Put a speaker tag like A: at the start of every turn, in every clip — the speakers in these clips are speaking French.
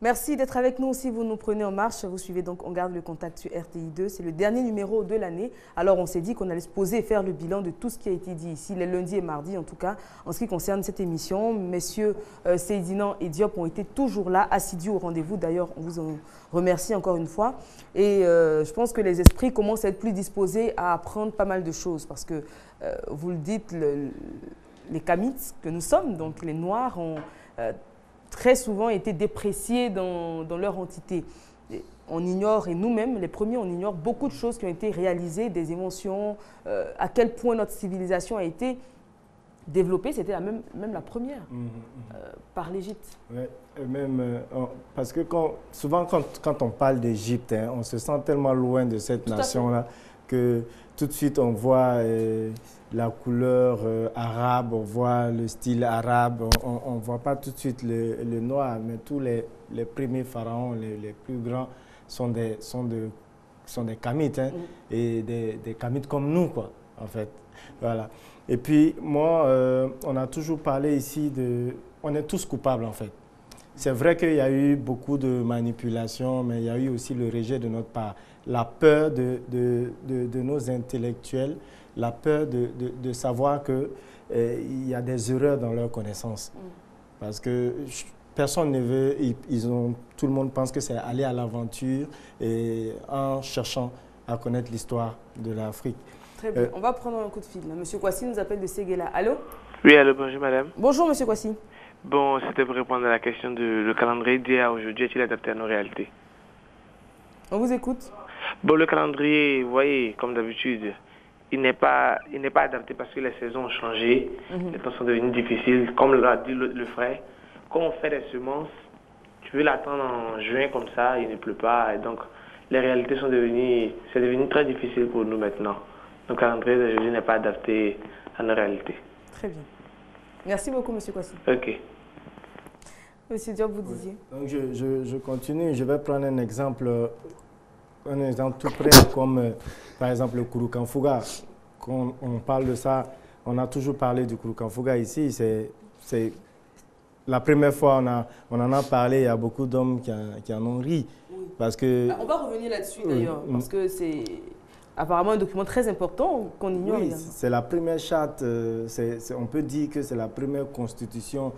A: Merci d'être avec nous. Si vous nous prenez en marche, vous suivez donc On garde le contact sur RTI2. C'est le dernier numéro de l'année. Alors, on s'est dit qu'on allait se poser et faire le bilan de tout ce qui a été dit ici, les lundis et mardis en tout cas, en ce qui concerne cette émission. Messieurs Seydina et Diop ont été toujours là, assidus au rendez-vous. D'ailleurs, on vous en remercie encore une fois. Et je pense que les esprits commencent à être plus disposés à apprendre pas mal de choses parce que, vous le dites, les Kamites que nous sommes, donc les Noirs, ont très souvent été dépréciés dans leur entité. Et on ignore, et nous-mêmes, les premiers, on ignore beaucoup de choses qui ont été réalisées, des inventions, à quel point notre civilisation a été développée, c'était même la première, par l'Égypte.
B: Ouais, parce que souvent quand on parle d'Égypte, hein, on se sent tellement loin de cette nation-là que tout de suite on voit la couleur arabe, on voit le style arabe, on ne voit pas tout de suite le noir, mais tous les premiers pharaons, les plus grands, sont des Kamites, hein, et des Kamites comme nous, quoi, en fait. Voilà. Et puis, moi, on a toujours parlé ici on est tous coupables, en fait. C'est vrai qu'il y a eu beaucoup de manipulations, mais il y a eu aussi le rejet de notre part. La peur de nos intellectuels, la peur de savoir qu'il y a des erreurs dans leur connaissance. Parce que personne ne veut, tout le monde pense que c'est aller à l'aventure en cherchant à connaître l'histoire de l'Afrique.
A: Très bien, on va prendre un coup de fil. Monsieur Kwasi nous appelle de Séguéla. Allô?
C: Oui, allô, bonjour madame.
A: Bonjour monsieur Kwasi.
C: Bon, c'était pour répondre à la question de le calendrier d'hier à aujourd'hui, est-il adapté à nos réalités?
A: On vous écoute.
C: Bon, le calendrier, vous voyez, comme d'habitude, il n'est pas adapté parce que les saisons ont changé, les temps sont devenus difficiles. Comme l'a dit le frère, quand on fait des semences, tu veux l'attendre en juin comme ça, il ne pleut pas. Et donc, les réalités c'est devenu très difficile pour nous maintenant. Le calendrier d'aujourd'hui n'est pas adapté à nos réalités.
A: Très bien. Merci beaucoup, monsieur Kwasi.
C: Ok.
A: Monsieur Diop, vous disiez.
B: Donc, je continue. Je vais prendre un exemple tout près, comme par exemple le Kurukanfuga. Quand on parle de ça, on a toujours parlé du Kurukanfuga ici. C'est la première fois on en a parlé, il y a beaucoup d'hommes qui en ont ri.
A: Oui.
B: Parce que,
A: on va revenir là-dessus d'ailleurs, parce que c'est apparemment un document très important qu'on ignore.
B: Oui, c'est la première charte, on peut dire que c'est la première constitution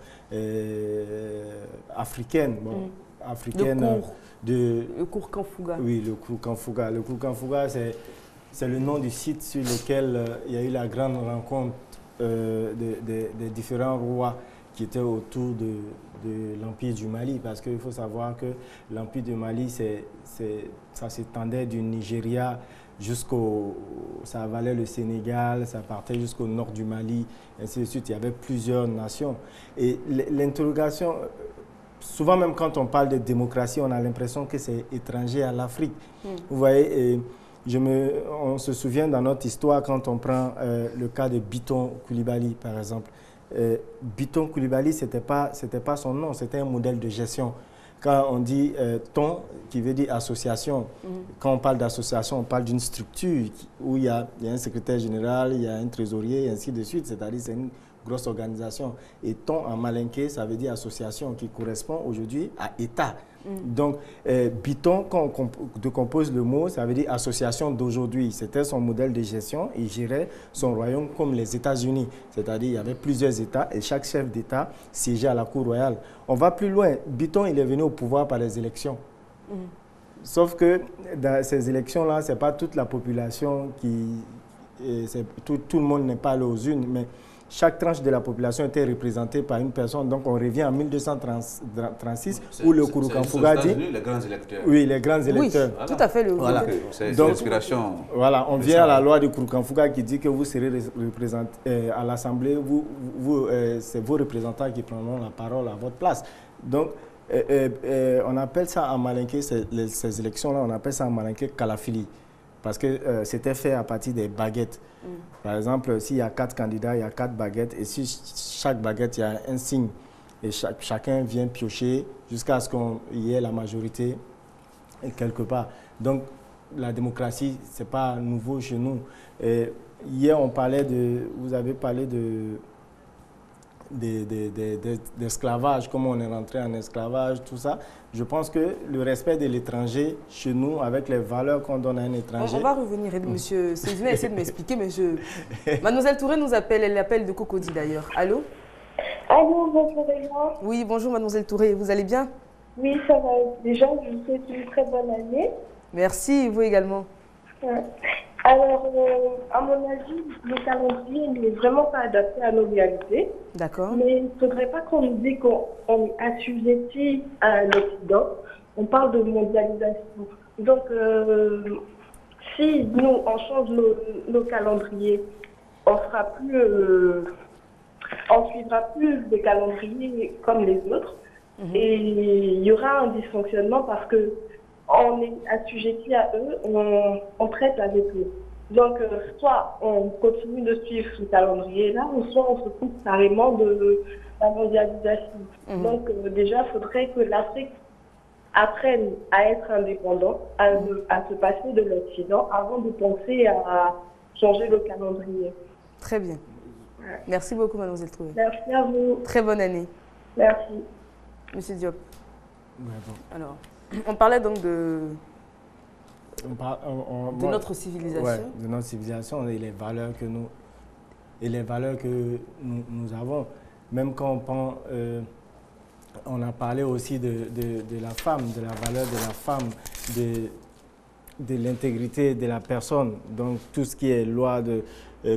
B: africaine. Bon, africaine
A: le Kurukanfuga.
B: Oui, le Kurukanfuga. Le Kurukanfuga, c'est le nom du site sur lequel il y a eu la grande rencontre des différents rois qui étaient autour de l'Empire du Mali. Parce qu'il faut savoir que l'Empire du Mali, ça s'étendait du Nigeria ça avalait le Sénégal, ça partait jusqu'au nord du Mali, ainsi de suite. Il y avait plusieurs nations. Et l'interrogation, souvent même quand on parle de démocratie, on a l'impression que c'est étranger à l'Afrique. Vous voyez, on se souvient dans notre histoire quand on prend le cas de Biton Coulibaly, par exemple. Biton Coulibaly, ce n'était pas son nom, c'était un modèle de gestion. Quand on dit ton, qui veut dire association, quand on parle d'association, on parle d'une structure où il y a un secrétaire général, il y a un trésorier, et ainsi de suite. C'est-à-dire c'est une grosse organisation. Et ton en malinké, ça veut dire association, qui correspond aujourd'hui à État. Donc, Biton, quand on décompose le mot, ça veut dire association d'aujourd'hui. C'était son modèle de gestion. Il gérait son royaume comme les États-Unis. C'est-à-dire il y avait plusieurs États et chaque chef d'État siégeait à la cour royale. On va plus loin. Biton, il est venu au pouvoir par les élections. Sauf que dans ces élections-là, ce n'est pas toute la population tout le monde n'est pas allé aux urnes, mais chaque tranche de la population était représentée par une personne. Donc, on revient en 1236 où le Kurukanfuga dit...
D: les grands électeurs.
B: Oui, les grands électeurs.
A: Oui, tout à fait.
B: Voilà.
D: C'est l'inspiration.
B: Voilà, on vient à la loi du Kurukanfuga qui dit que vous serez représenté à l'Assemblée, c'est vos représentants qui prendront la parole à votre place. Donc, on appelle ça en malinké, ces élections-là, on appelle ça en malinké Kalafili. Parce que c'était fait à partir des baguettes. Par exemple, s'il y a 4 candidats, il y a 4 baguettes. Et sur chaque baguette, il y a un signe. Et chacun vient piocher jusqu'à ce qu'il y ait la majorité quelque part. Donc, la démocratie, ce n'est pas nouveau chez nous. Et hier, vous avez parlé d'esclavage, comment on est rentré en esclavage, tout ça. Je pense que le respect de l'étranger chez nous, avec les valeurs qu'on donne à un étranger...
A: On va revenir, monsieur Cézina essaie de m'expliquer, mais Mademoiselle Touré nous appelle, elle l'appelle de Cocody d'ailleurs. Allô?
E: Allô, bonjour Eva.
A: Oui, bonjour Mademoiselle Touré, vous allez bien?
E: Oui, ça va. Déjà, je vous souhaite une très bonne année.
A: Merci, vous également.
E: Alors, à mon avis, le calendrier n'est vraiment pas adapté à nos réalités.
A: D'accord.
E: Mais il ne faudrait pas qu'on nous dise qu'on est assujetti à l'Occident. On parle de mondialisation. Donc, si nous, on change nos calendriers, on fera plus, on suivra plus des calendriers comme les autres. Et il y aura un dysfonctionnement parce que on est assujetti à eux, on traite avec eux. Donc, soit on continue de suivre ce calendrier-là, ou soit on se coupe carrément de la mondialisation. Donc, déjà, il faudrait que l'Afrique apprenne à être indépendante, à se passer de l'Occident avant de penser à changer le calendrier.
A: Très bien. Merci beaucoup, Mademoiselle Touré.
E: Merci à vous.
A: Très bonne année.
E: Merci.
A: Monsieur Diop. Alors, on parlait donc de notre civilisation.
B: Ouais, de notre civilisation et les valeurs que nous avons. Même quand on prend, on a parlé aussi de la femme, de la valeur de la femme, de l'intégrité de la personne. Donc tout ce qui est loi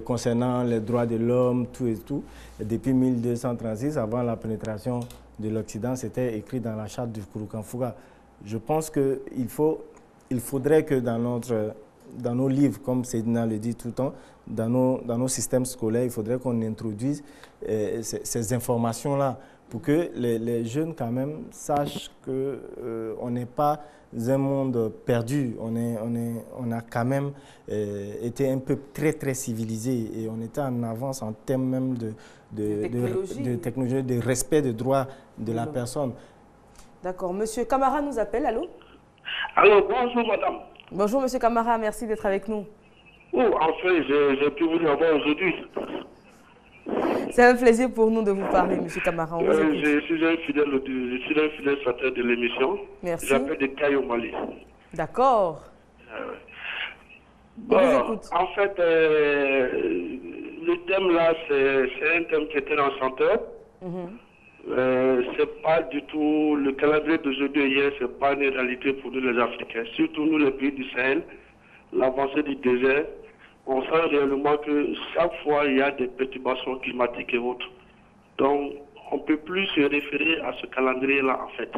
B: concernant les droits de l'homme, tout et tout. Et depuis 1236, avant la pénétration de l'Occident, c'était écrit dans la charte du Kurukan-Fuga. Je pense qu'il faudrait que dans nos livres, comme Cédina le dit tout le temps, dans nos systèmes scolaires, il faudrait qu'on introduise ces informations-là pour que les jeunes quand même sachent qu'on n'est pas un monde perdu. On a quand même été un peu très civilisé et on était en avance en termes même de technologie, de respect des droits de la personne.
A: D'accord. Monsieur Camara nous appelle, allô?
F: Allô, bonjour madame.
A: Bonjour monsieur Camara, merci d'être avec nous.
F: Oh, enfin, j'ai pu vous avoir aujourd'hui.
A: C'est un plaisir pour nous de vous parler, monsieur Camara.
F: Je suis un fidèle facteur de l'émission.
A: Merci.
F: J'appelle de Caille au Mali.
A: D'accord.
F: Bon, en fait, le thème là, c'est un thème qui était enchanteur. C'est pas du tout, le calendrier d'aujourd'hui et hier, c'est pas une réalité pour nous les Africains. Surtout nous les pays du Sahel, l'avancée du désert, on sent réellement que chaque fois il y a des perturbations climatiques et autres. Donc on ne peut plus se référer à ce calendrier-là en fait.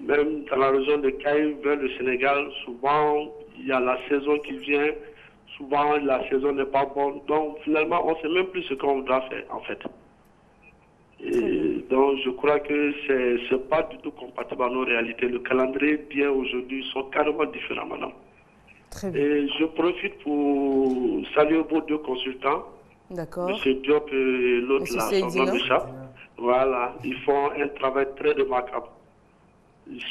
F: Même dans la région de Caille, vers le Sénégal, souvent il y a la saison qui vient, souvent la saison n'est pas bonne. Donc finalement on ne sait même plus ce qu'on doit faire en fait. Et donc je crois que ce n'est pas du tout compatible à nos réalités. Le calendrier bien aujourd'hui sont carrément différents, madame.
A: Très bien.
F: Et je profite pour saluer vos deux consultants.
A: D'accord.
F: M. Diop et l'autre là, son nom m'échappe. Voilà, ils font un travail très remarquable.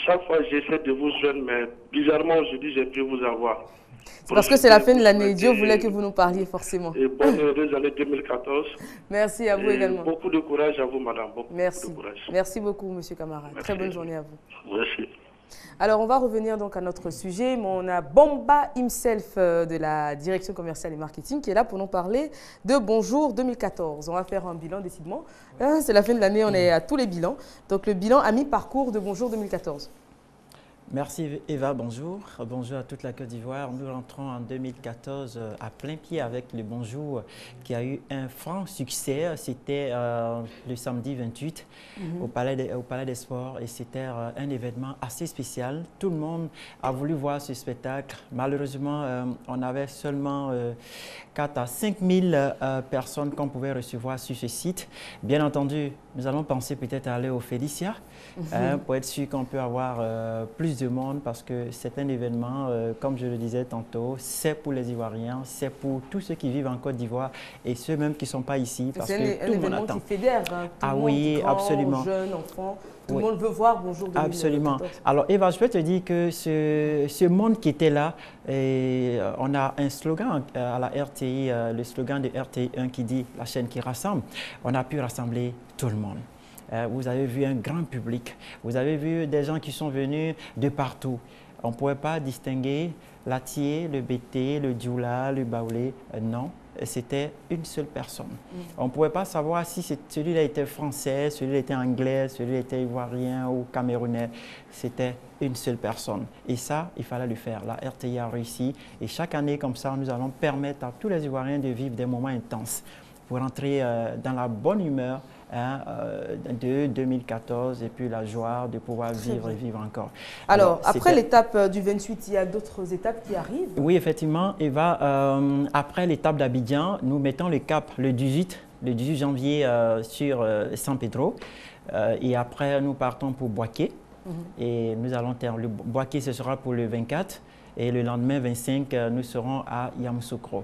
F: Chaque fois j'essaie de vous joindre, mais bizarrement aujourd'hui j'ai pu vous avoir.
A: C'est parce que c'est la fin de l'année. Dieu voulait que vous nous parliez forcément.
F: Et bonne heureuse année 2014.
A: Merci à vous également.
F: Beaucoup de courage à vous, madame.
A: Merci.
F: De courage.
A: Merci beaucoup, monsieur Camara.
F: Merci.
A: Très bonne journée à vous.
F: Merci.
A: Alors, on va revenir donc à notre sujet. Mais on a Bomba himself de la direction commerciale et marketing qui est là pour nous parler de Bonjour 2014. On va faire un bilan décidément. C'est la fin de l'année, on est à tous les bilans. Donc, le bilan à mi-parcours de Bonjour 2014.
G: Merci Eva, bonjour. Bonjour à toute la Côte d'Ivoire. Nous rentrons en 2014 à plein pied avec le Bonjour qui a eu un franc succès. C'était le samedi 28 au Palais des Sports et c'était un événement assez spécial. Tout le monde a voulu voir ce spectacle. Malheureusement, on avait seulement 4 à 5 000 personnes qu'on pouvait recevoir sur ce site. Bien entendu, nous allons penser peut-être à aller au Félicia pour être sûr qu'on peut avoir plus de monde parce que c'est un événement, comme je le disais tantôt, c'est pour les Ivoiriens, c'est pour tous ceux qui vivent en Côte d'Ivoire et ceux même qui ne sont pas ici parce que tout le monde attend.
A: C'est un événement qui fédère, hein, tout le monde,
G: oui,
A: grand,
G: absolument.
A: Jeunes, enfants, tout le monde veut voir Bonjour 2014.
G: Absolument. Alors Eva, je peux te dire que ce monde qui était là, on a un slogan à la RTI, le slogan de RTI 1 qui dit « La chaîne qui rassemble ». On a pu rassembler tout le monde. Vous avez vu un grand public, vous avez vu des gens qui sont venus de partout. On ne pouvait pas distinguer l'Atié, le Bété, le Dioula, le Baoulé, non. C'était une seule personne. On ne pouvait pas savoir si celui-là était français, celui-là était anglais, celui-là était ivoirien ou camerounais. C'était une seule personne. Et ça, il fallait le faire. La RTI a réussi. Et chaque année, comme ça, nous allons permettre à tous les Ivoiriens de vivre des moments intenses pour entrer dans la bonne humeur de 2014 et puis la joie de pouvoir vivre et vivre encore.
A: Alors après l'étape du 28, il y a d'autres étapes qui arrivent? Oui,
G: effectivement, Eva. Après l'étape d'Abidjan, nous mettons le cap le 18 janvier sur San Pedro. Et après, nous partons pour Boaké. Et nous allons terminer. Boaké, ce sera pour le 24. Et le lendemain, 25, nous serons à Yamoussoukro.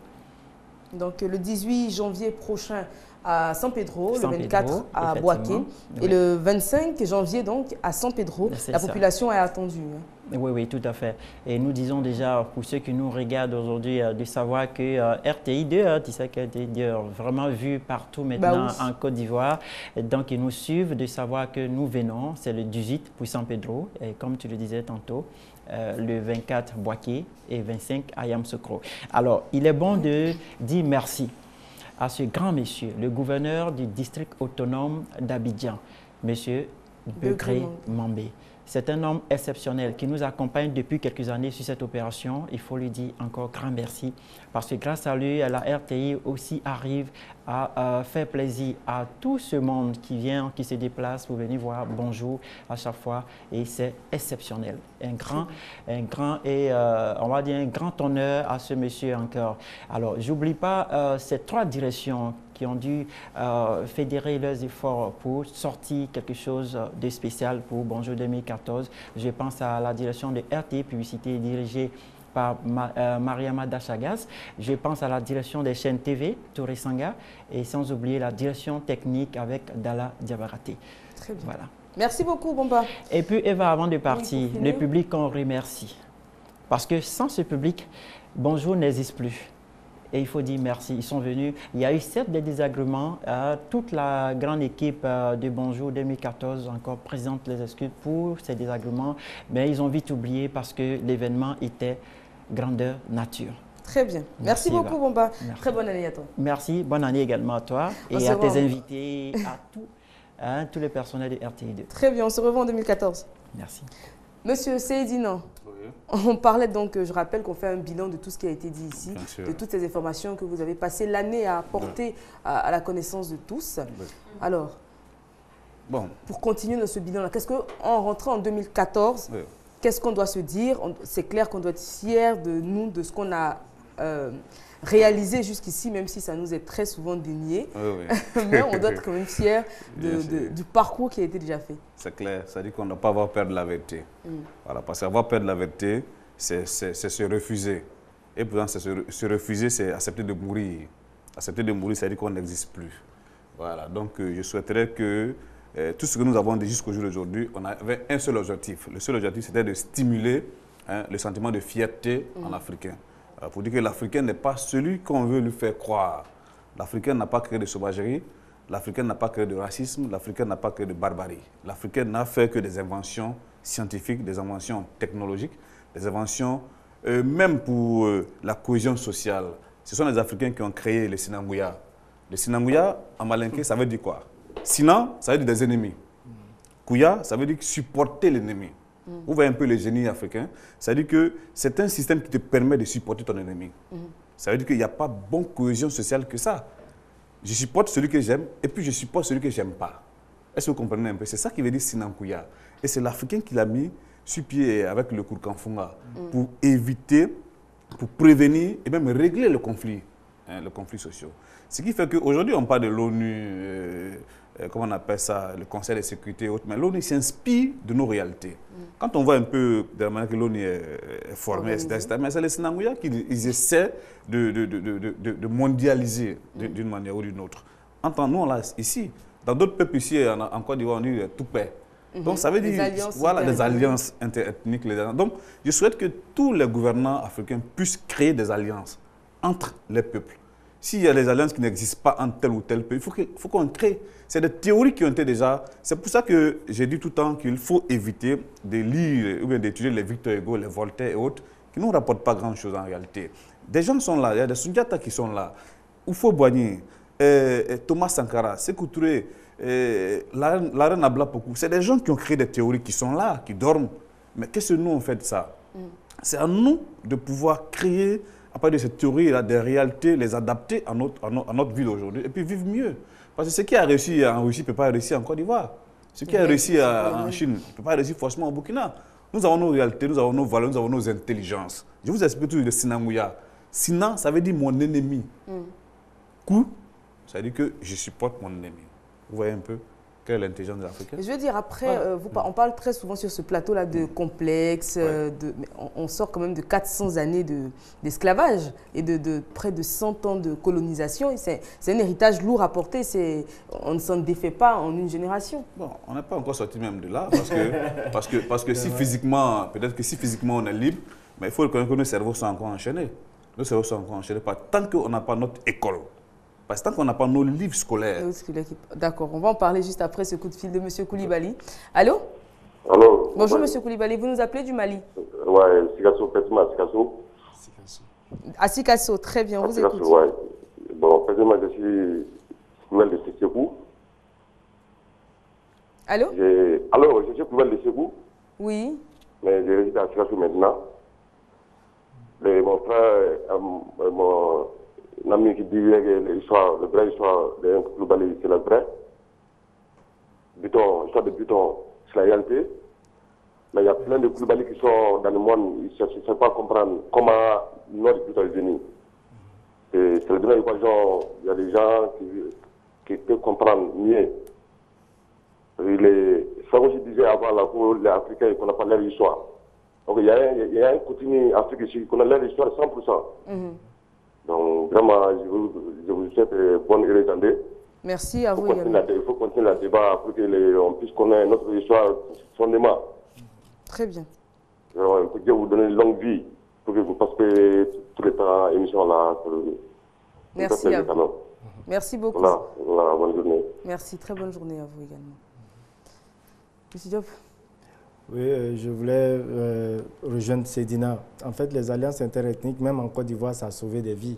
A: Donc le 18 janvier prochain à San Pedro, le 24 à Boaké et le 25 janvier donc à San Pedro. La population est attendue.
G: Oui, oui, tout à fait. Et nous disons déjà, pour ceux qui nous regardent aujourd'hui, de savoir que RTI 2, tu sais qu'elle est vraiment vue partout maintenant en Côte d'Ivoire. Donc, ils nous suivent, de savoir que nous venons, c'est le 18 pour San Pedro, et comme tu le disais tantôt, le 24 Boaké et 25 à Yamoussoukro. Alors, il est bon de dire merci à ce grand monsieur, le gouverneur du district autonome d'Abidjan, monsieur Begré Mambé. C'est un homme exceptionnel qui nous accompagne depuis quelques années sur cette opération. Il faut lui dire encore grand merci parce que grâce à lui, la RTI aussi arrive à faire plaisir à tout ce monde qui vient, qui se déplace pour venir voir Bonjour à chaque fois et c'est exceptionnel. Un grand et on va dire un grand honneur à ce monsieur encore. Alors, j'oublie pas ces trois directions qui ont dû fédérer leurs efforts pour sortir quelque chose de spécial pour Bonjour 2014. Je pense à la direction de RTI Publicité dirigée par Mariama Dachagas. Je pense à la direction des chaînes TV, Touré Sanga, et sans oublier la direction technique avec Dala Diabarate.
A: Très bien.
G: Voilà.
A: Merci beaucoup, Bomba.
G: Et puis, Eva, avant de partir, le public, on remercie. Parce que sans ce public, Bonjour n'existe plus. Et il faut dire merci. Ils sont venus. Il y a eu certes des désagréments. Toute la grande équipe de Bonjour 2014 encore présente les excuses pour ces désagréments. Mais ils ont vite oublié parce que l'événement était grandeur nature.
A: Très bien. Merci beaucoup, Bomba. Merci. Très bonne année à toi.
G: Merci. Bonne année également à toi et à tes invités, à tous les personnels de RTI2.
A: Très bien. On se revoit en 2014.
G: Merci.
A: Monsieur Seydina. On parlait donc, je rappelle qu'on fait un bilan de tout ce qui a été dit ici, de toutes ces informations que vous avez passé l'année à apporter à la connaissance de tous. Alors, pour continuer dans ce bilan-là, qu'est-ce qu'en rentrant en 2014, qu'est-ce qu'on doit se dire? C'est clair qu'on doit être fiers de nous, de ce qu'on a réalisé jusqu'ici, même si ça nous est très souvent dénié. Mais on doit être quand même fiers du parcours qui a été déjà fait.
D: C'est clair, ça dit qu'on ne doit pas avoir peur de la vérité. Voilà, parce qu'avoir peur de la vérité, c'est se refuser. Et pourtant, se refuser, c'est accepter de mourir. Accepter de mourir, ça dit qu'on n'existe plus. Voilà, donc je souhaiterais que tout ce que nous avons dit jusqu'au jour d'aujourd'hui, on avait un seul objectif. Le seul objectif, c'était de stimuler le sentiment de fierté en Africain. Pour dire que l'Africain n'est pas celui qu'on veut lui faire croire. L'Africain n'a pas créé de sauvagerie, l'Africain n'a pas créé de racisme, l'Africain n'a pas créé de barbarie. L'Africain n'a fait que des inventions scientifiques, des inventions technologiques, des inventions même pour la cohésion sociale. Ce sont les Africains qui ont créé le Sinangouya. Le Sinangouya, en malinké, ça veut dire quoi? Sinan, ça veut dire des ennemis. Kouya, ça veut dire supporter l'ennemi. Vous voyez un peu le génie africain. Ça veut dire que c'est un système qui te permet de supporter ton ennemi. Ça veut dire qu'il n'y a pas bonne cohésion sociale que ça. Je supporte celui que j'aime et puis je supporte celui que je n'aime pas. Est-ce que vous comprenez un peu? C'est ça qui veut dire Sinankouya. Et c'est l'Africain qui l'a mis sur pied avec le Kourkanfunga pour éviter, pour prévenir et même régler le conflit. hein, les conflits sociaux. Ce qui fait qu'aujourd'hui, on parle de l'ONU, comment on appelle ça, le Conseil de sécurité et autres, mais l'ONU s'inspire de nos réalités. Quand on voit un peu de la manière que l'ONU est formée, etc., mais c'est les Sinangouya qui ils essaient de mondialiser d'une manière ou d'une autre. Nous, là, ici, dans d'autres peuples ici, en Côte d'Ivoire, on dit tout paix. Donc, ça veut dire, voilà, des alliances interethniques. Donc, je souhaite que tous les gouvernants africains puissent créer des alliances entre les peuples. S'il y a des alliances qui n'existent pas entre tel ou tel pays, il faut qu'on crée. C'est des théories qui ont été déjà... C'est pour ça que j'ai dit tout le temps qu'il faut éviter de lire ou bien d'étudier les Victor Hugo, les Voltaire et autres, qui ne nous rapportent pas grand-chose en réalité. Des gens sont là, il y a des Sundiata qui sont là. Oufo Boigny, Thomas Sankara, Sékou Touré, la reine Abla Pokou. C'est des gens qui ont créé des théories qui sont là, qui dorment. Mais qu'est-ce que nous on fait de ça? C'est à nous de pouvoir créer, à partir de cette théorie-là, des réalités, les adapter à notre vie d'aujourd'hui et puis vivre mieux. Parce que ce qui a réussi en Russie ne peut pas réussir en Côte d'Ivoire. Ce qui a réussi en Chine ne peut pas réussir forcément au Burkina. Nous avons nos réalités, nous avons nos valeurs, nous avons nos intelligences. Je vous explique toujours le Sinangouya. Sina, ça veut dire mon ennemi. Kou, ça veut dire que je supporte mon ennemi. Vous voyez un peu quelle est l'intelligence des Africains?
A: Je veux dire, après, on parle très souvent sur ce plateau-là de complexe, mais on sort quand même de 400 années d'esclavage et de près de 100 ans de colonisation. C'est un héritage lourd à porter, on ne s'en défait pas en une génération.
D: Bon, on n'est pas encore sorti même de là, parce que si physiquement, peut-être que si physiquement on est libre, mais il faut reconnaître que nos cerveaux sont encore enchaînés. Nos cerveaux sont encore enchaînés tant qu'on n'a pas notre école. Parce que tant qu'on n'a pas nos livres scolaires.
A: D'accord, on va en parler juste après ce coup de fil de M. Koulibaly. Allô?
H: Allô?
A: Bonjour M. Koulibaly, vous nous appelez du Mali?
H: Ouais, Sikasso, Pesma, Sikasso.
A: À Sikasso, très bien, on vous écoute.
H: Ouais. Bon, Pesma, je suis Koulibaly de Sékou.
A: Allô?
H: Allô, je suis Koulibaly de Sékou.
A: Oui.
H: Mais je réside à Sikasso maintenant. Mon frère, mon ami qui disait que l'histoire, la vraie histoire de Koulibaly, c'est la vraie. L'histoire de Buton, c'est la réalité. Mais il y a plein de Koulibaly qui sont dans le monde, ils ne savent pas comprendre comment notre Buton est venu. C'est la dernière équation, il y a des gens qui peuvent comprendre mieux. Ça que je disais avant, là, pour les Africains, qu'on n'a pas leur histoire. Donc il y a un continent africain ici qu'on a leur histoire 100%. Donc, vraiment, je vous souhaite bonne heureuse année.
A: Merci à vous également.
H: Il faut continuer le débat pour qu'on puisse connaître notre histoire fondément.
A: Très bien.
H: Alors, que Dieu vous donne une longue vie pour que vous passiez tout le temps émission là.
A: Merci à vous. Merci beaucoup.
H: Voilà, bonne journée.
A: Merci, très bonne journée à vous également. Monsieur Diop.
B: Oui, je voulais rejoindre Sédina. En fait, les alliances interethniques, même en Côte d'Ivoire, ça a sauvé des vies.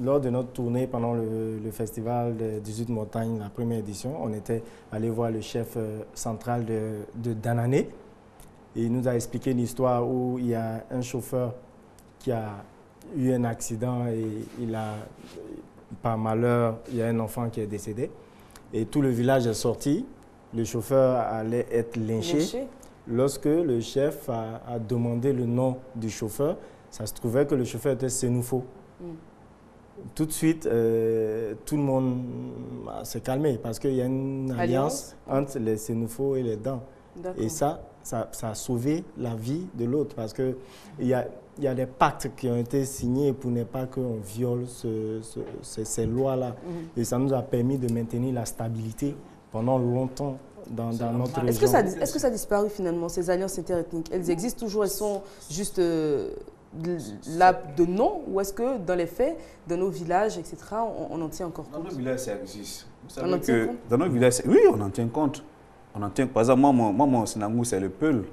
B: Lors de notre tournée pendant le festival des 18 montagnes, la première édition, on était allé voir le chef central de Danané. Et il nous a expliqué une histoire où il y a un chauffeur qui a eu un accident et par malheur, il y a un enfant qui est décédé. Et tout le village est sorti. Le chauffeur allait être lynché. Lorsque le chef a demandé le nom du chauffeur, ça se trouvait que le chauffeur était Sénoufo. Tout de suite, tout le monde s'est calmé parce qu'il y a une alliance entre les Sénoufo et les Dans. Et ça a sauvé la vie de l'autre parce qu'il y a des pactes qui ont été signés pour ne pas qu'on viole ces lois-là. Et ça nous a permis de maintenir la stabilité pendant longtemps dans notre région.
A: Est-ce que ça a disparu finalement, ces alliances interethniques? Elles existent toujours, elles sont juste là de nom, ou est-ce que dans les faits, dans nos villages, etc., on en tient encore compte?
D: Dans nos villages, ça existe. Vous savez que dans nos villages, oui, on en tient compte. Par exemple, moi, mon Sinangou, c'est le Peul.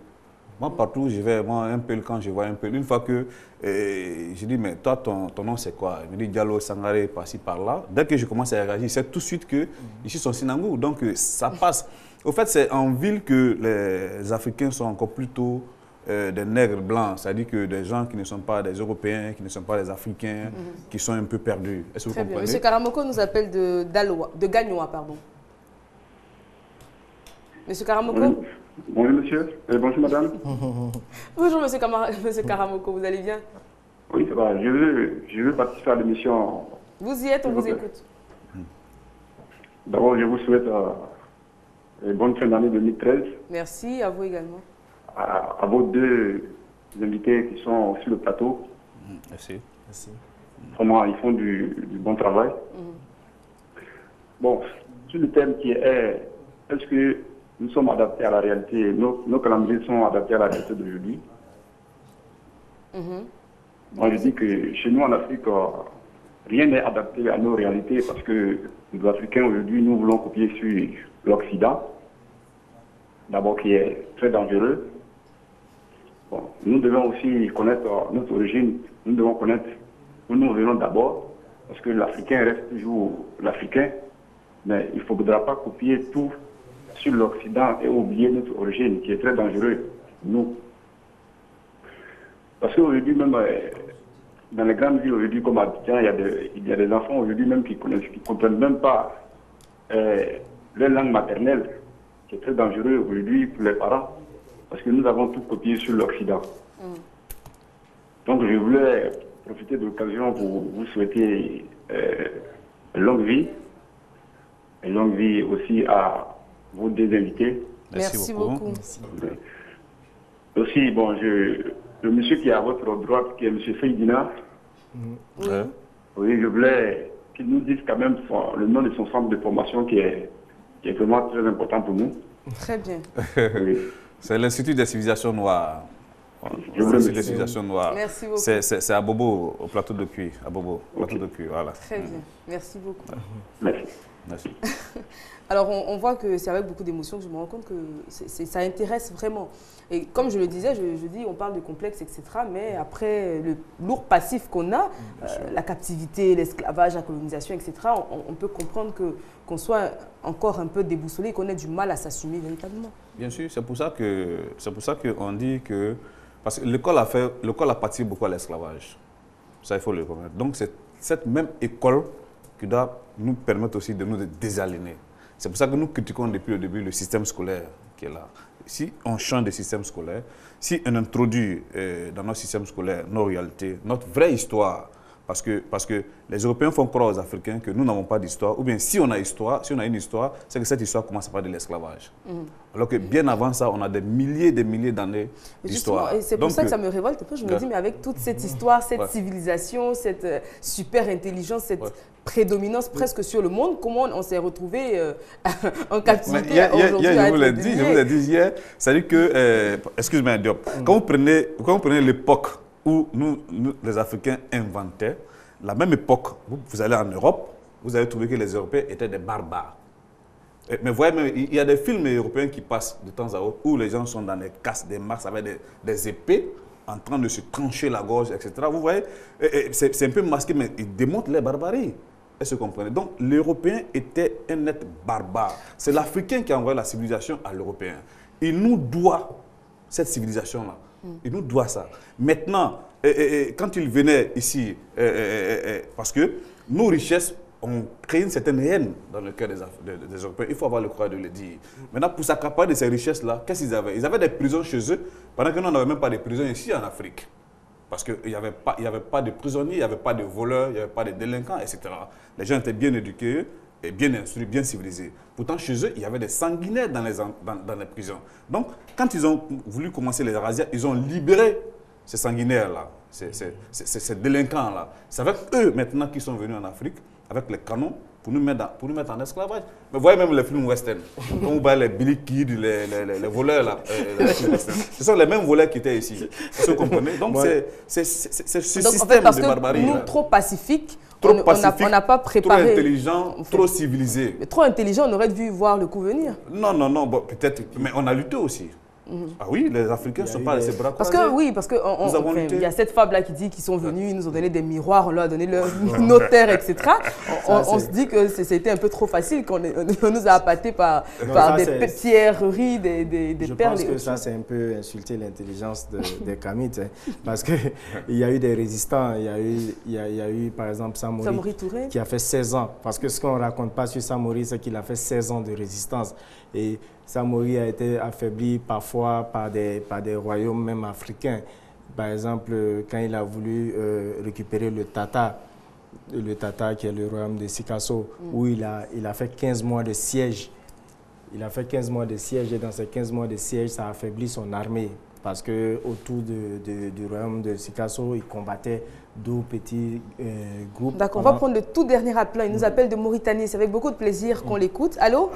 D: Moi, partout où je vais, un Peul, quand je vois un Peul, une fois que je dis, mais toi, ton nom, c'est quoi? Il me dit Diallo, Sangaré, par-ci, par-là. Dès que je commence à réagir, c'est tout de suite que ici, sont Sinangou. Donc, ça passe. Au fait, c'est en ville que les Africains sont encore plutôt des nègres blancs, c'est-à-dire que des gens qui ne sont pas des Européens, qui ne sont pas des Africains, qui sont un peu perdus. Est-ce que vous comprenez?
A: Monsieur Karamoko nous appelle de Gagnoa, pardon. Monsieur Karamoko?
I: Oui. Bonjour monsieur, bonjour madame.
A: Bonjour monsieur Karamoko, vous allez bien?
I: Oui, ça va. Je veux participer à l'émission.
A: Vous y êtes, on vous écoute.
I: D'abord, je vous souhaite une bonne fin d'année 2013.
A: Merci, à vous également.
I: À vos deux invités qui sont sur le plateau.
D: Merci.
B: Merci.
I: Vraiment, ils font du bon travail. Bon, sur le thème qui est, est-ce que nous sommes adaptés à la réalité, nos calendriers sont adaptés à la réalité d'aujourd'hui? Moi, je dis que chez nous en Afrique, rien n'est adapté à nos réalités parce que nous, Africains, aujourd'hui, nous voulons copier sur l'Occident, d'abord qui est très dangereux. Bon, nous devons aussi connaître notre origine, nous devons connaître où nous venons d'abord, parce que l'Africain reste toujours l'Africain, mais il ne faudra pas copier tout sur l'Occident et oublier notre origine, qui est très dangereux pour nous. Parce qu'aujourd'hui, même dans les grandes villes, aujourd'hui, comme à Abidjan, il y a des enfants aujourd'hui même qui ne comprennent même pas leur langue maternelle, qui est très dangereux aujourd'hui pour les parents, parce que nous avons tout copié sur l'Occident. Donc je voulais profiter de l'occasion pour vous souhaiter longue vie, et longue vie aussi à vos deux invités.
A: Merci beaucoup.
I: Aussi, bon, le monsieur qui est à votre droite, qui est M. Seydina, oui, je voulais qu'il nous dise quand même le nom de son centre de formation qui est vraiment très important pour nous.
A: Très bien.
I: Oui.
D: C'est l'Institut des civilisations noires.
I: L'Institut
D: des civilisations noires.
A: Merci beaucoup.
D: C'est à Bobo, au plateau de Cuy. À Bobo, plateau de Cuy, voilà.
A: Très bien. Merci beaucoup.
I: Merci.
D: Merci.
A: Alors, on voit que c'est avec beaucoup d'émotion que je me rends compte que ça intéresse vraiment. Et comme je le disais, je dis, on parle de complexe, etc. Mais après le lourd passif qu'on a, la captivité, l'esclavage, la colonisation, etc., on peut comprendre qu'on soit encore un peu déboussolé et qu'on ait du mal à s'assumer véritablement.
D: Bien sûr, c'est pour ça qu'on dit que... Parce que l'école a participé beaucoup à l'esclavage. Ça, il faut le reconnaître. Donc, c'est cette même école qui doit nous permettre aussi de nous désaligner. C'est pour ça que nous critiquons depuis le début le système scolaire qui est là. Si on change de système scolaire, si on introduit dans notre système scolaire nos réalités, notre vraie histoire, parce que les Européens font croire aux Africains que nous n'avons pas d'histoire, ou bien si on a une histoire, c'est que cette histoire commence par de l'esclavage. Alors que bien avant ça, on a des milliers d'années d'histoire.
A: Et c'est pour ça que ça me révolte un peu. Je me dis, mais avec toute cette histoire, cette civilisation, cette super intelligence, cette prédominance presque sur le monde, comment on s'est retrouvé en captivité aujourd'hui?
D: Je vous l'ai dit hier, c'est-à-dire que, excuse-moi Diop, quand vous prenez l'époque où nous, les Africains, inventaient, la même époque, vous allez en Europe, vous allez trouver que les Européens étaient des barbares. Mais vous voyez, il y a des films européens qui passent de temps à autre où les gens sont dans des casques, des masques avec des épées en train de se trancher la gorge, etc. Vous voyez, c'est un peu masqué, mais ils démontrent les barbaries. Est-ce que vous comprenez? Donc, l'Européen était un être barbare. C'est l'Africain qui a envoyé la civilisation à l'Européen. Il nous doit cette civilisation-là. Il nous doit ça. Maintenant, quand il venait ici, parce que nos richesses ont créé une certaine haine dans le cœur des Européens, il faut avoir le courage de le dire. Maintenant, pour s'accaparer de ces richesses-là, qu'est-ce qu'ils avaient? Ils avaient des prisons chez eux, pendant que nous, on n'avait même pas de prisons ici en Afrique. Parce qu'il n'y avait pas de prisonniers, il n'y avait pas de voleurs, il n'y avait pas de délinquants, etc. Les gens étaient bien éduqués, et bien instruits, bien civilisés. Pourtant, chez eux, il y avait des sanguinaires dans les prisons. Donc, quand ils ont voulu commencer les razzias, ils ont libéré ces sanguinaires-là, ces délinquants-là. C'est avec eux, maintenant, qu'ils sont venus en Afrique, avec les canons, pour nous mettre en esclavage. Mais vous voyez même les films western, quand vous voyez les Billy Kid, les voleurs, là, ce sont les mêmes voleurs qui étaient ici. Vous comprenez? Donc, c'est ce système de barbarie.
A: Nous, trop pacifiques, on n'a pas préparé.
D: Trop intelligent, trop civilisé.
A: Mais trop intelligent, on aurait dû voir le coup venir.
D: Non, bon, peut-être, mais on a lutté aussi. Ah oui, les Africains ne sont pas laissés bras croisés.
A: Parce que il y a cette fable-là qui dit qu'ils sont venus, ils nous ont donné des miroirs, on leur a donné nos terres, etc. On se dit que c'était un peu trop facile, qu'on nous a appâtés par des pierreries, des perles.
B: Je pense que ça, c'est un peu insulter l'intelligence des Kamites, parce qu'il y a eu des résistants. Il y a eu par exemple, Samori
A: Touré,
B: qui a fait 16 ans. Parce que ce qu'on ne raconte pas sur Samori, c'est qu'il a fait 16 ans de résistance. Et Samori a été affaibli parfois par des royaumes même africains. Par exemple, quand il a voulu récupérer le Tata qui est le royaume de Sikasso, où il a fait 15 mois de siège. Il a fait 15 mois de siège et dans ces 15 mois de siège, ça a affaibli son armée. Parce qu'autour du royaume de Sikasso, il combattait 2 petits groupes.
A: D'accord, on va prendre le tout dernier appelant. Il nous appelle de Mauritanie. C'est avec beaucoup de plaisir qu'on l'écoute. Allô?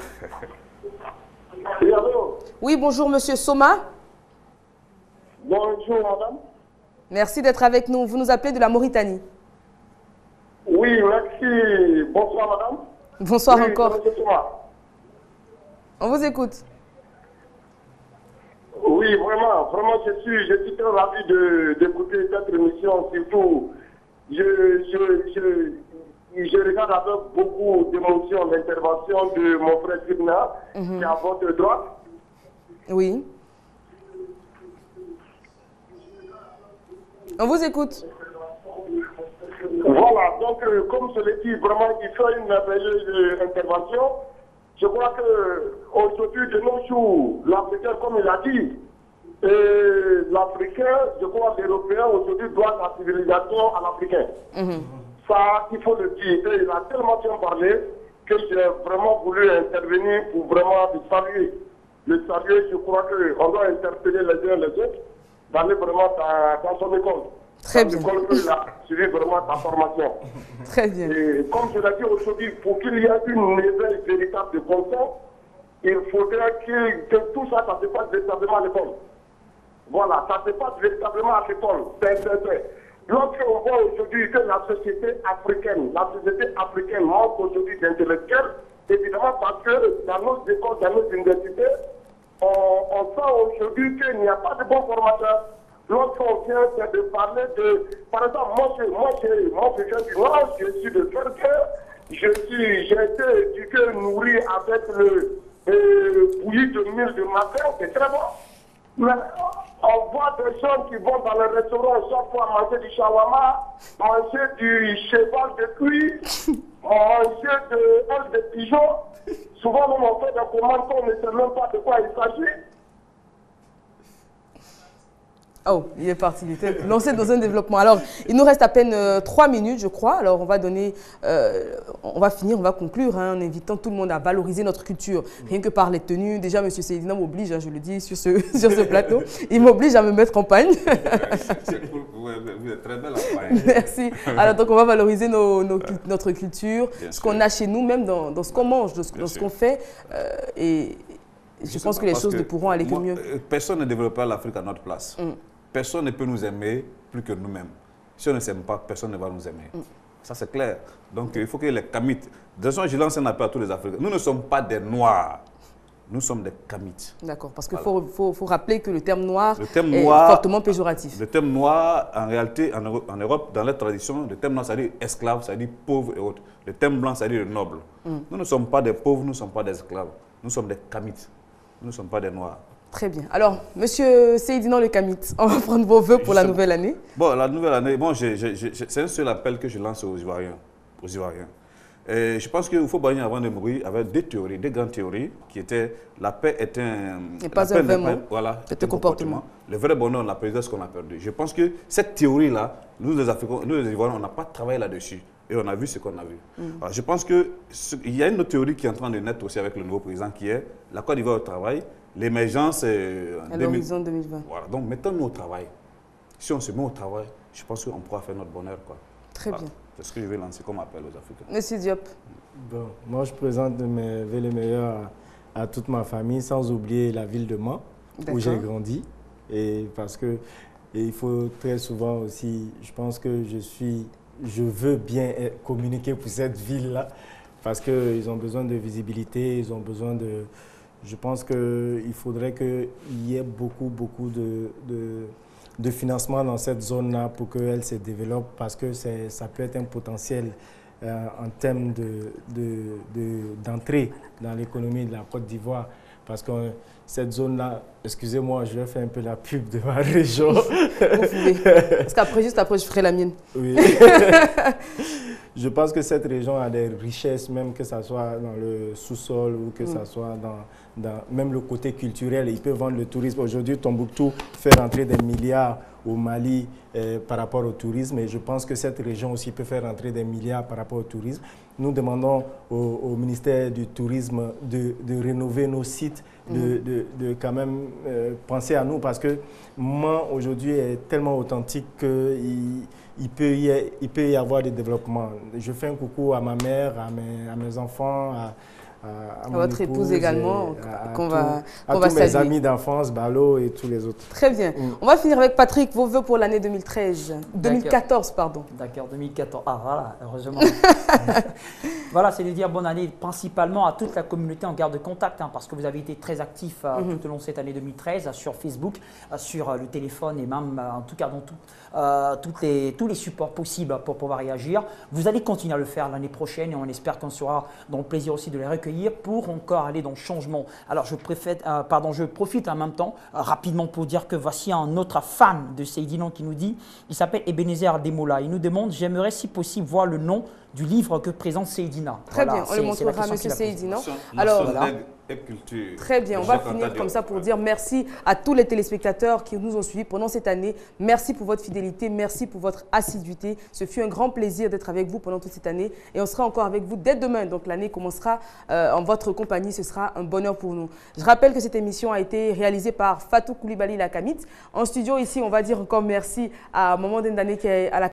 H: Oui, allô?
A: Oui, bonjour, monsieur Soma.
H: Bonjour, madame.
A: Merci d'être avec nous. Vous nous appelez de la Mauritanie.
H: Oui, merci. Bonsoir, madame.
A: Bonsoir
H: oui,
A: encore.
H: Bonsoir.
A: On vous écoute.
H: Oui, vraiment, je suis très ravi d'écouter cette émission. Surtout, je regarde avec beaucoup d'émotion l'intervention de mon frère Sidna, qui est à votre droite.
A: Oui. On vous écoute.
H: Voilà, donc comme je l'ai dit, vraiment, il fait une merveilleuse intervention. Je crois qu'aujourd'hui, de nos jours, l'Africain, comme il a dit, l'Africain, je crois que l'Européen aujourd'hui doit sa civilisation à l'Africain. Ça, il faut le dire. Et il a tellement bien parlé que j'ai vraiment voulu intervenir pour vraiment le saluer. Le saluer, je crois qu'on doit interpeller les uns les autres, d'aller vraiment dans son école.
A: Très bien.
H: L'école où il a suivi vraiment sa formation.
A: Très bien.
H: Et comme je l'ai dit aujourd'hui, pour qu'il y ait une éveil véritable de conscience, il faudrait que tout ça, ça se passe véritablement à l'école. Voilà, ça se passe véritablement à l'école. Lorsqu'on voit aujourd'hui que la société africaine manque aujourd'hui d'intellectuels, évidemment parce que dans nos écoles, dans nos universités, on sent aujourd'hui qu'il n'y a pas de bons formateurs. Lorsqu'on vient de parler de... Par exemple, moi je viens du Nord, je suis de Ferker, j'ai été éduqué, nourri avec le bouilli de mille de matin, c'est très bon. Mais on voit des gens qui vont dans les restaurants chaque fois manger du shawarma, manger du cheval de cuir, manger de ailes de pigeon. Souvent, nous on fait des commandes qu'on ne sait même pas de quoi il s'agit.
A: Oh, il est parti, il était lancé dans un développement. Alors, il nous reste à peine 3 minutes, je crois. Alors, on va finir, on va conclure en invitant tout le monde à valoriser notre culture. Rien que par les tenues. Déjà, M. Seydina m'oblige, je le dis sur ce plateau, il m'oblige à me mettre en pagne.
D: Vous êtes très belle en pagne.
A: Merci. Alors, donc, on va valoriser notre culture, ce qu'on a chez nous, même dans ce qu'on mange, dans ce qu'on fait. Et je pense que les choses ne pourront aller que mieux.
D: Personne ne développe pas l'Afrique à notre place. Personne ne peut nous aimer plus que nous-mêmes. Si on ne s'aime pas, personne ne va nous aimer. Ça, c'est clair. Donc, il faut que les Kamites... De toute façon, je lance un appel à tous les Africains. Nous ne sommes pas des Noirs. Nous sommes des Kamites. D'accord, parce qu'il
A: faut rappeler que le terme noir est fortement péjoratif.
D: Le terme noir, en réalité, en Europe, dans la tradition, le terme noir, ça veut dire esclave, ça veut dire pauvre et autres. Le terme blanc, ça veut dire le noble. Nous ne sommes pas des pauvres, nous ne sommes pas des esclaves. Nous sommes des Kamites. Nous ne sommes pas des Noirs.
A: Très bien. Alors, Monsieur Seydina le Kamit, on va prendre vos vœux pour la nouvelle année.
D: Bon, la nouvelle année, bon, c'est un seul appel que je lance aux Ivoiriens. Et je pense qu'il faut baigner avant de mourir avec des théories, des grandes théories, qui étaient la paix est un...
A: Et pas un vrai mot,
D: voilà,
A: c'est un comportement.
D: Le vrai bonheur, on a perdu ce qu'on a perdu. Je pense que cette théorie-là, nous les Africains, nous les Ivoiriens, on n'a pas travaillé là-dessus. Et on a vu ce qu'on a vu. Alors, je pense qu'il y a une autre théorie qui est en train de naître aussi avec le nouveau président, qui est la Côte d'Ivoire au travail, l'émergence
A: à l'horizon 2020.
D: Voilà, donc mettons-nous au travail. Si on se met au travail, je pense qu'on pourra faire notre bonheur, quoi.
A: Très bien.
D: C'est ce que je vais lancer comme appel aux Africains.
A: Monsieur Diop.
B: Bon, moi, je présente mes vœux les meilleurs à toute ma famille, sans oublier la ville de Mans, où j'ai grandi. Et parce que il faut très souvent aussi, je pense que je veux bien communiquer pour cette ville-là, parce qu'ils ont besoin de visibilité, ils ont besoin de... Je pense qu'il faudrait qu'il y ait beaucoup de financement dans cette zone-là pour qu'elle se développe, parce que ça peut être un potentiel en termes d'entrée dans l'économie de la Côte d'Ivoire. Parce que cette zone-là, excusez-moi, je vais faire un peu la pub de ma région.
A: Vous pouvez. Parce qu'après, juste après, je ferai la mienne.
B: Oui. je pense que cette région a des richesses, même que ce soit dans le sous-sol ou que ce soit dans même le côté culturel. Il peut vendre le tourisme. Aujourd'hui, Tombouctou fait rentrer des milliards au Mali par rapport au tourisme et je pense que cette région aussi peut faire rentrer des milliards par rapport au tourisme. Nous demandons au ministère du Tourisme de rénover nos sites, de quand même penser à nous parce que Mans aujourd'hui est tellement authentique qu'il peut y avoir des développements. Je fais un coucou à ma mère, à mes enfants, à
A: votre épouse également,
B: à tous mes amis d'enfance, Balo et tous les autres.
A: Très bien. On va finir avec Patrick, vos vœux pour l'année 2014, pardon.
J: D'accord, 2014. Ah voilà, heureusement. Voilà, c'est de dire bonne année principalement à toute la communauté en garde de contact, parce que vous avez été très actifs tout au long de cette année 2013 sur Facebook, sur le téléphone et même en tout cas dans tous les supports possibles pour pouvoir réagir. Vous allez continuer à le faire l'année prochaine et on espère qu'on sera dans le plaisir aussi de les recueillir pour encore aller dans le changement. Alors je profite en même temps rapidement pour dire que voici un autre fan de Seydina qui nous dit, il s'appelle Ebenezer Demola, il nous demande, j'aimerais si possible voir le nom du livre que présente Seydina.
A: Très bien, on le montrera à M. Seydina. Alors, voilà. Très bien, on va finir comme ça pour dire merci à tous les téléspectateurs qui nous ont suivis pendant cette année. Merci pour votre fidélité, merci pour votre assiduité. Ce fut un grand plaisir d'être avec vous pendant toute cette année et on sera encore avec vous dès demain. Donc l'année commencera en votre compagnie, ce sera un bonheur pour nous. Je rappelle que cette émission a été réalisée par Fatou Koulibaly Lakamit. En studio ici, on va dire encore merci à Maman Dendane qui est à la